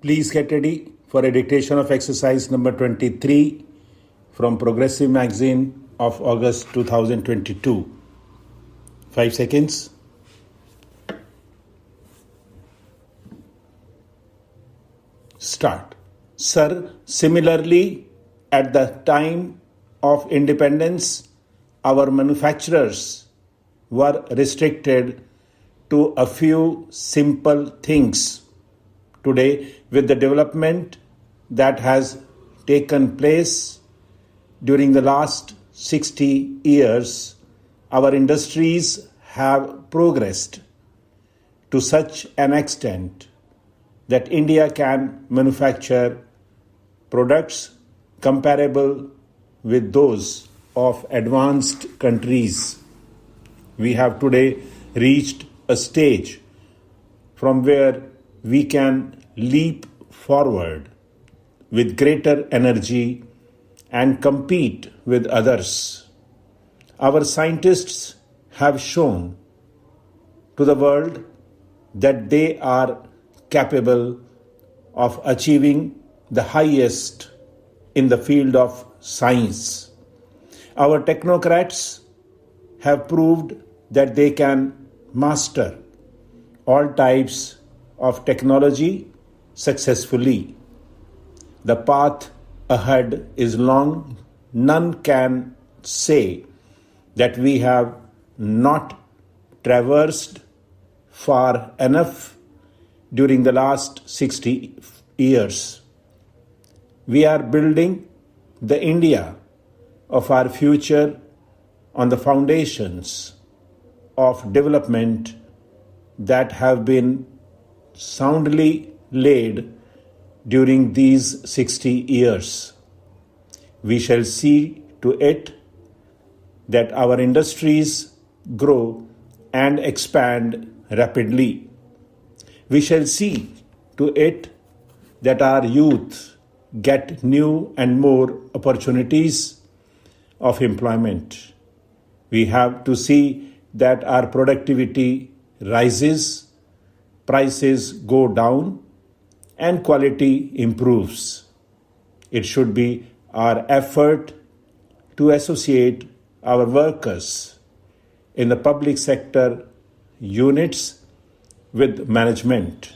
Please get ready for a dictation of exercise number 23 from Progressive Magazine of August 2022. 5 seconds. Start. Sir, similarly, at the time of independence, our manufacturers were restricted to a few simple things. Today, with the development that has taken place during the last 60 years, our industries have progressed to such an extent that India can manufacture products comparable with those of advanced countries. We have today reached a stage from where we can leap forward with greater energy and compete with others. Our scientists have shown to the world that they are capable of achieving the highest in the field of science. Our technocrats have proved that they can master all types of technology successfully. The path ahead is long. None can say that we have not traversed far enough during the last 60 years. We are building the India of our future on the foundations of development that have been soundly laid during these 60 years. We shall see to it that our industries grow and expand rapidly. We shall see to it that our youth get new and more opportunities of employment. We have to see that our productivity rises, prices go down, and quality improves. It should be our effort to associate our workers in the public sector units with management.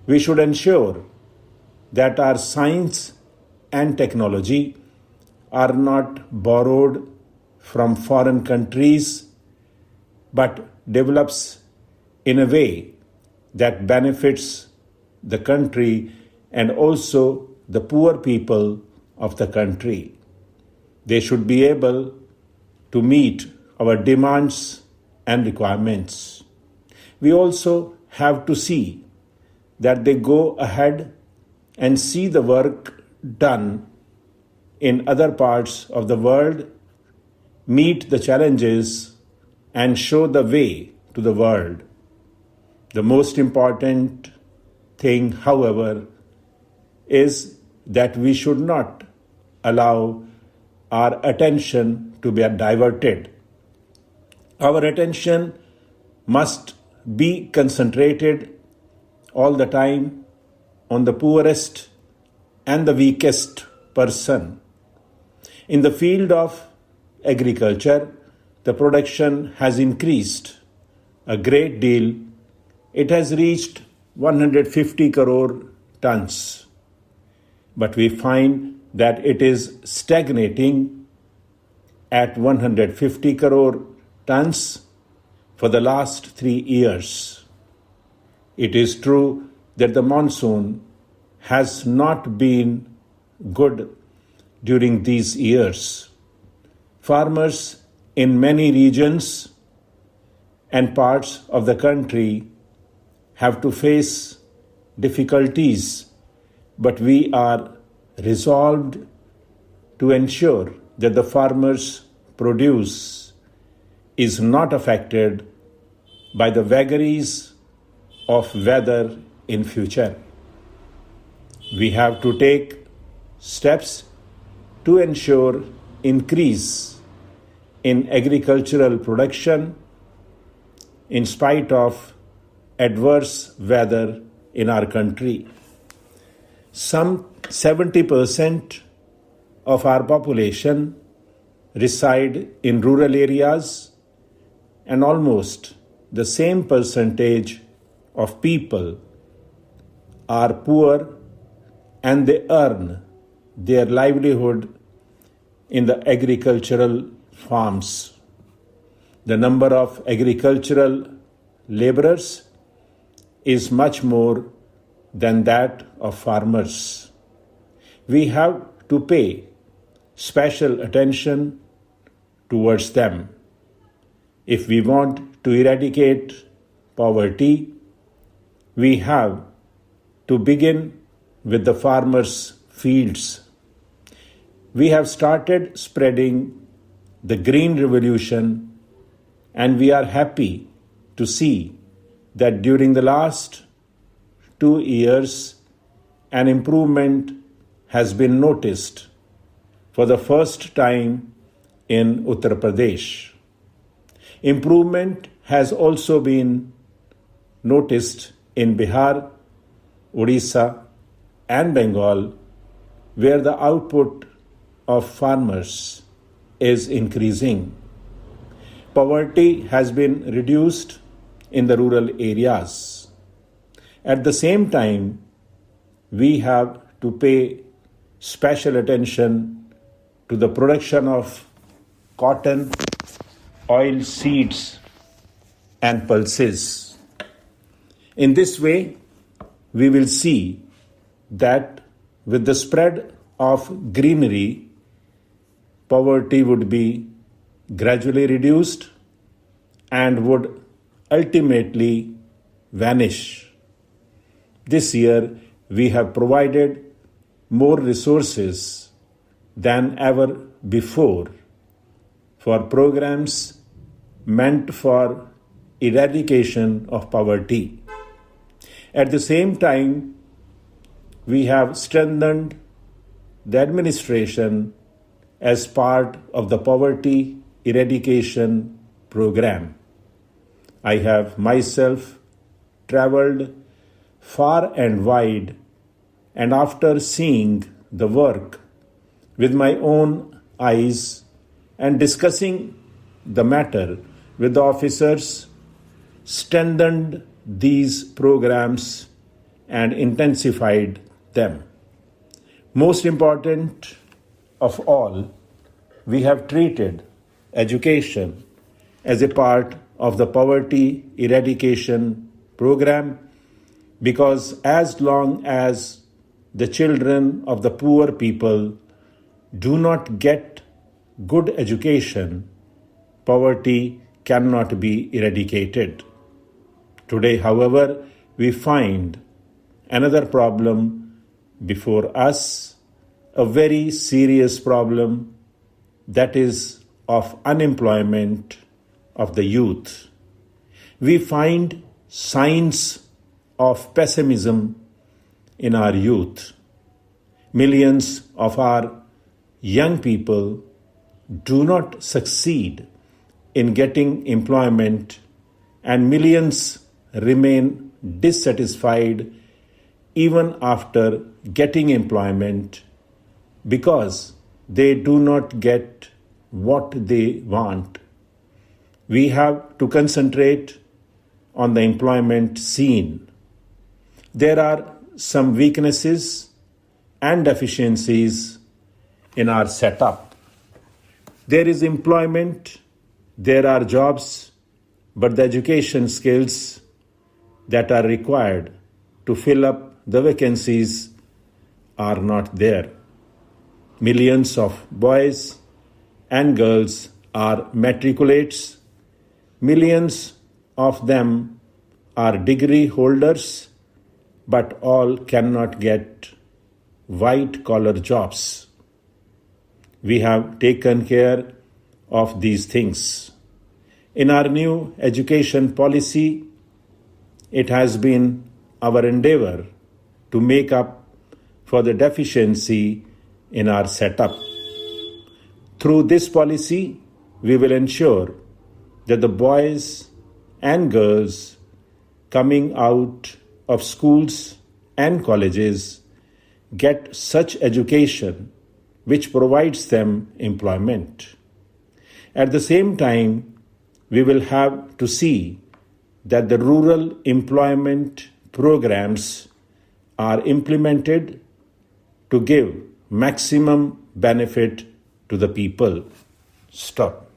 We should ensure that our science and technology are not borrowed from foreign countries but develops in a way that benefits the country and also the poor people of the country. They should be able to meet our demands and requirements. We also have to see that they go ahead and see the work done in other parts of the world, meet the challenges, and show the way to the world. The most important thing, however, is that we should not allow our attention to be diverted. Our attention must be concentrated all the time on the poorest and the weakest person. In the field of agriculture, the production has increased a great deal. It has reached 150 crore tons. But we find that it is stagnating at 150 crore tons for the last 3 years. It is true that the monsoon has not been good during these years. Farmers in many regions and parts of the country have to face difficulties, but we are resolved to ensure that the farmers' produce is not affected by the vagaries of weather in future. We have to take steps to ensure increase in agricultural production in spite of adverse weather in our country. Some 70% of our population reside in rural areas, and almost the same percentage of people are poor and they earn their livelihood in the agricultural farms. The number of agricultural laborers is much more than that of farmers. We have to pay special attention towards them. If we want to eradicate poverty, we have to begin with the farmers' fields. We have started spreading the Green Revolution, and we are happy to see that during the last 2 years, an improvement has been noticed for the first time in Uttar Pradesh. Improvement has also been noticed in Bihar, Odisha, and Bengal, where the output of farmers is increasing. Poverty has been reduced in the rural areas. At the same time, we have to pay special attention to the production of cotton, oil seeds, and pulses. In this way, we will see that with the spread of greenery, poverty would be gradually reduced and would ultimately vanish. This year, we have provided more resources than ever before for programs meant for eradication of poverty. At the same time, we have strengthened the administration as part of the poverty eradication program. I have myself traveled far and wide, and after seeing the work with my own eyes and discussing the matter with the officers, strengthened these programs and intensified them. Most important of all, we have treated education as a part of the poverty eradication program, because as long as the children of the poor people do not get good education, poverty cannot be eradicated. Today, however, we find another problem before us, a very serious problem, that is of unemployment of the youth. We find signs of pessimism in our youth. Millions of our young people do not succeed in getting employment, and millions remain dissatisfied even after getting employment because they do not get what they want. We have to concentrate on the employment scene. There are some weaknesses and deficiencies in our setup. There is employment, there are jobs, but the education skills that are required to fill up the vacancies are not there. Millions of boys and girls are matriculates. Millions of them are degree holders, but all cannot get white-collar jobs. We have taken care of these things. In our new education policy, it has been our endeavor to make up for the deficiency in our setup. Through this policy, we will ensure that the boys and girls coming out of schools and colleges get such education which provides them employment. At the same time, we will have to see that the rural employment programs are implemented to give maximum benefit to the people. Stop.